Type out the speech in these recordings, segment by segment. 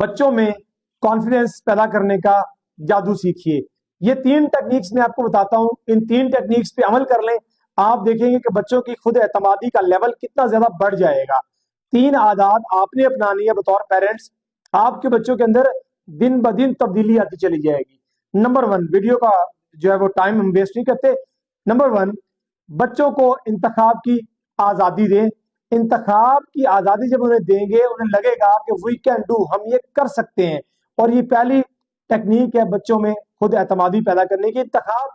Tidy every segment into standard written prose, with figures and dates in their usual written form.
بچوں میں کانفیڈنس پیدا کرنے کا جادو سیکھیے. یہ 3 ٹیکنیکس میں آپ کو بتاتا ہوں. ان 3 ٹیکنیکس پہ عمل کر لیں, آپ دیکھیں گے کہ بچوں کی خود اعتمادی کا لیول کتنا زیادہ بڑھ جائے گا. 3 عادات آپ نے اپنانی ہے بطور پیرنٹس, آپ کے بچوں کے اندر دن بدن تبدیلی آتی چلی جائے گی. نمبر 1, ویڈیو کا جو ہے وہ ٹائم ہم ویسٹ نہیں کرتے. نمبر 1, بچوں کو انتخاب کی آزادی دیں. انتخاب کی آزادی جب انہیں دیں گے, انہیں لگے گا کہ وی کین ڈو, ہم یہ کر سکتے ہیں. اور یہ پہلی ٹیکنیک ہے بچوں میں خود اعتمادی پیدا کرنے کی. انتخاب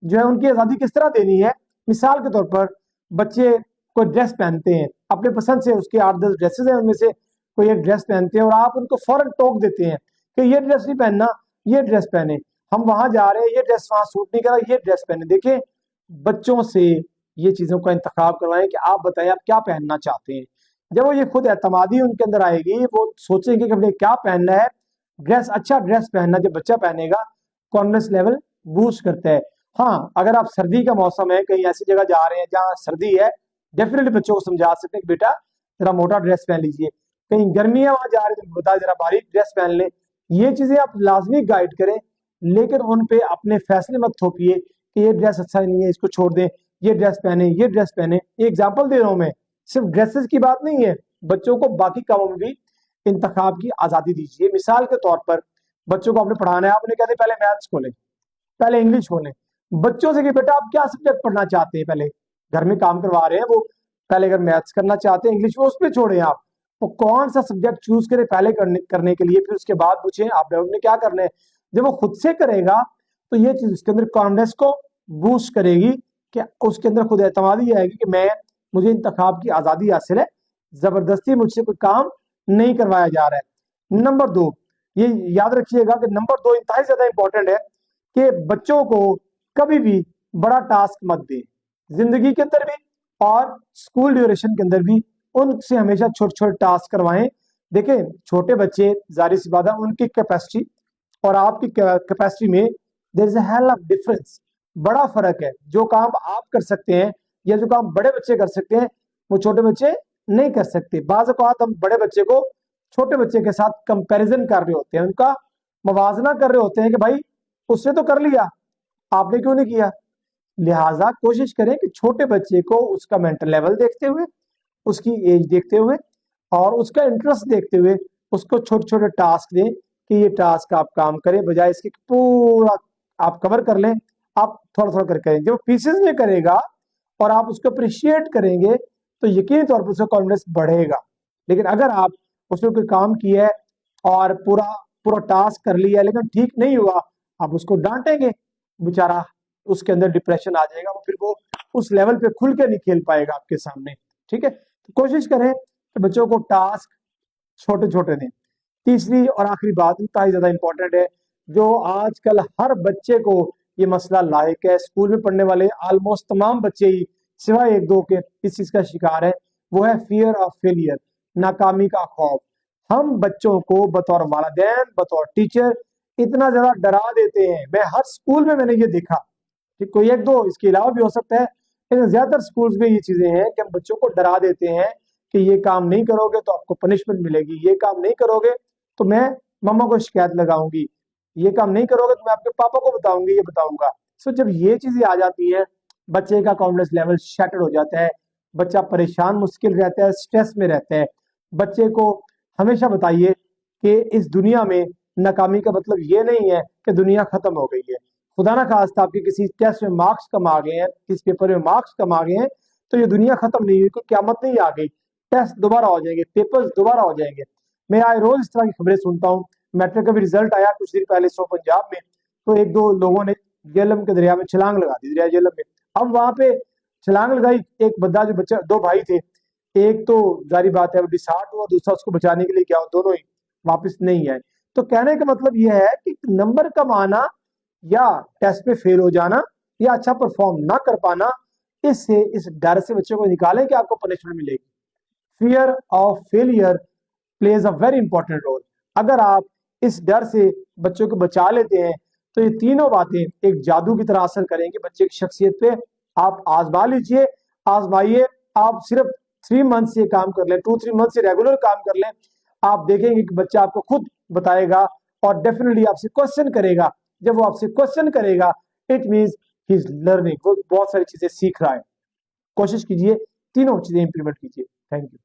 جو ہے ان کی آزادی کس طرح دینی ہے. مثال کے طور پر بچے کوئی ڈریس پہنتے ہیں, اپنے پسند سے اس کے 8-10 ڈریسز ہیں, ان میں سے کوئی ایک ڈریس پہنتے ہیں, اور آپ ان کو فوراً ٹوک دیتے ہیں کہ یہ ڈریس نہیں پہننا, یہ ڈریس پہنے, ہم وہاں جا رہے ہیں, یہ ڈریس وہاں سوٹ نہیں کر رہا, یہ ڈریس پہنے. دیکھیں, بچوں سے یہ چیزوں کا انتخاب کروائیں کہ آپ بتائیں آپ کیا پہننا چاہتے ہیں. جب وہ یہ خود اعتمادی ان کے اندر آئے گی, وہ سوچیں گے کہ ہمیں کیا پہننا ہے. ڈریس, اچھا ڈریس پہننا جب بچہ پہنے گا, کانفیڈنس لیول بوسٹ کرتا ہے. ہاں, اگر آپ سردی کا موسم ہے, کہیں ایسی جگہ جا رہے ہیں جہاں سردی ہے, ڈیفینیٹلی بچوں کو سمجھا سکتے ہیں کہ بیٹا ذرا موٹا ڈریس پہن لیجئے. کہیں گرمی ہے وہاں جا رہے ہیں تو بتا ذرا باریک ڈریس پہن لیں. یہ چیزیں آپ لازمی گائیڈ کریں, لیکن ان پہ اپنے فیصلے مت تھوپیے کہ یہ ڈریس اچھا نہیں ہے, اس کو چھوڑ دیں, یہ ڈریس پہنے, یہ ڈریس پہنے. یہ ایگزامپل دے رہا ہوں میں, صرف ڈریسز کی بات نہیں ہے, بچوں کو باقی کاموں میں بھی انتخاب کی آزادی دیجیے. مثال کے طور پر بچوں کو آپ نے پڑھانا ہے, آپ نے کہتے پہلے میتھس کھولیں, پہلے انگلش کھولیں. بچوں سے کہ بیٹا آپ کیا سبجیکٹ پڑھنا چاہتے ہیں, پہلے گھر میں کام کروا رہے ہیں وہ, پہلے اگر میتھس کرنا چاہتے ہیں انگلش, وہ اس پہ چھوڑیں. آپ وہ کون سا سبجیکٹ چوز کرے پہلے کرنے کے لیے, پھر اس کے بعد پوچھیں آپ نے کیا کرنا ہے. جب وہ خود سے کرے گا تو یہ چیز اس کے اندر کانفیڈنس کو بوسٹ کرے گی, کہ اس کے اندر خود اعتمادی آئے گی کہ مجھے انتخاب کی آزادی حاصل ہے, زبردستی مجھ سے کوئی کام نہیں کروایا جا رہا ہے. نمبر 2, یہ یاد رکھیے گا کہ نمبر 2 انتہائی زیادہ امپورٹنٹ ہے, کہ بچوں کو کبھی بھی بڑا ٹاسک مت دیں, زندگی کے اندر بھی اور اسکول ڈیوریشن کے اندر بھی. ان سے ہمیشہ چھوٹے چھوٹے ٹاسک کروائیں. دیکھیں, چھوٹے بچے ظاہر سی بات ہے, ان کی کیپیسٹی اور آپ کی کیپیسٹی میں دیر از اے ہیل آف ڈفرنس, بڑا فرق ہے. جو کام آپ کر سکتے ہیں یا جو کام بڑے بچے کر سکتے ہیں, وہ چھوٹے بچے نہیں کر سکتے. بعض اوقات ہم بڑے بچے کو چھوٹے بچے کے ساتھ کمپیریزن کر رہے ہوتے ہیں, ان کا موازنہ کر رہے ہوتے ہیں کہ بھائی اس نے تو کر لیا, آپ نے کیوں نہیں کیا. لہٰذا کوشش کریں کہ چھوٹے بچے کو اس کا مینٹل لیول دیکھتے ہوئے, اس کی ایج دیکھتے ہوئے اور اس کا انٹرسٹ دیکھتے ہوئے اس کو چھوٹے چھوٹے ٹاسک دیں کہ یہ ٹاسک آپ کام کریں, بجائے اس کے پورا آپ کور کر لیں. آپ تھوڑا تھوڑا کر کریں. جب پیسز میں کرے گا اور آپ اس کو اپریشیٹ کریں گے تو یقینی طور پر اس کا کانفیڈنس بڑھے گا. لیکن اگر آپ اس میں کوئی کام کیا ہے اور پورا ٹاسک کر لیا لیکن ٹھیک نہیں ہوا, آپ اس کو ڈانٹیں گے, بیچارہ اس کے اندر ڈپریشن آ جائے گا, وہ پھر وہ اس لیول پہ کھل کے نہیں کھیل پائے گا آپ کے سامنے. ٹھیک ہے, تو کوشش کریں کہ بچوں کو ٹاسک چھوٹے چھوٹے دیں. تیسری اور آخری بات انتہائی زیادہ امپورٹنٹ ہے, جو آج کل ہر بچے کو یہ مسئلہ لاحق ہے, اسکول میں پڑھنے والے آلموسٹ تمام بچے ہی سوائے 1-2 کے اس چیز کا شکار ہے, وہ ہے فیئر آف فیلئر, ناکامی کا خوف. ہم بچوں کو بطور والدین, بطور ٹیچر اتنا زیادہ ڈرا دیتے ہیں. میں ہر اسکول میں نے یہ دیکھا, کہ کوئی 1-2 اس کے علاوہ بھی ہو سکتا ہے, لیکن زیادہ تر اسکولز میں یہ چیزیں ہیں کہ ہم بچوں کو ڈرا دیتے ہیں کہ یہ کام نہیں کرو گے تو آپ کو پنشمنٹ ملے گی, یہ کام نہیں کرو گے تو میں مما کو شکایت لگاؤں گی, یہ کام نہیں کرو گے تو میں آپ کے پاپا کو بتاؤں گی, یہ بتاؤں گا. سو جب یہ چیزیں آ جاتی ہیں, بچے کا کانفیڈنس لیول شیٹر ہو جاتا ہے, بچہ پریشان مشکل رہتا ہے, سٹریس میں رہتا ہے. بچے کو ہمیشہ بتائیے کہ اس دنیا میں ناکامی کا مطلب یہ نہیں ہے کہ دنیا ختم ہو گئی ہے. خدا نہ خواستہ آپ کے کسی ٹیسٹ میں مارکس کم آ گئے ہیں, کسی پیپر میں مارکس کم آ گئے ہیں, تو یہ دنیا ختم نہیں ہوئی, کوئی قیامت نہیں آ گئی. ٹیسٹ دوبارہ ہو جائیں گے, پیپرز دوبارہ ہو جائیں گے. میں آئے روز اس طرح کی خبریں سنتا ہوں. میٹرک کا بھی رزلٹ آیا کچھ دن پہلے پنجاب میں, تو 1-2 لوگوں نے جہلم کے دریا میں چھلانگ لگا دی, دریا جہلم میں. اب وہاں پہ چھلانگ لگائی ایک بندہ, جو بچہ 2 بھائی تھے, ایک تو ظاہری بات ہے ڈسہارٹ ہوا, دوسرا اس کو بچانے کے لیے کیا, دونوں ہی واپس نہیں آئے. تو کہنے کا مطلب یہ ہے کہ نمبر کم آنا یا ٹیسٹ پہ فیل ہو جانا یا اچھا پرفارم نہ کر پانا, اس ڈر سے بچوں کو نکالیں کہ آپ کو پنشمنٹ ملے گی. Fear of failure please a very important role. اگر آپ اس ڈر سے بچوں کو بچا لیتے ہیں تو یہ تینوں باتیں ایک جادو کی طرح اثر کریں گے بچے کی شخصیت پہ. آپ آزما لیجئے, آزمائیے. آپ صرف 3 منتھ سے کام کر لیں, 2-3 منتھ سے ریگولر کام کر لیں, آپ دیکھیں گے کہ بچہ آپ کو خود بتائے گا اور ڈیفینیٹلی آپ سے کوشچن کرے گا. جب وہ آپ سے کوشچن کرے گا it means he is learning, وہ بہت ساری چیزیں سیکھ رہا ہے. کوشش کیجئے تینوں چیزیں امپلیمنٹ کیجئے. Thank you.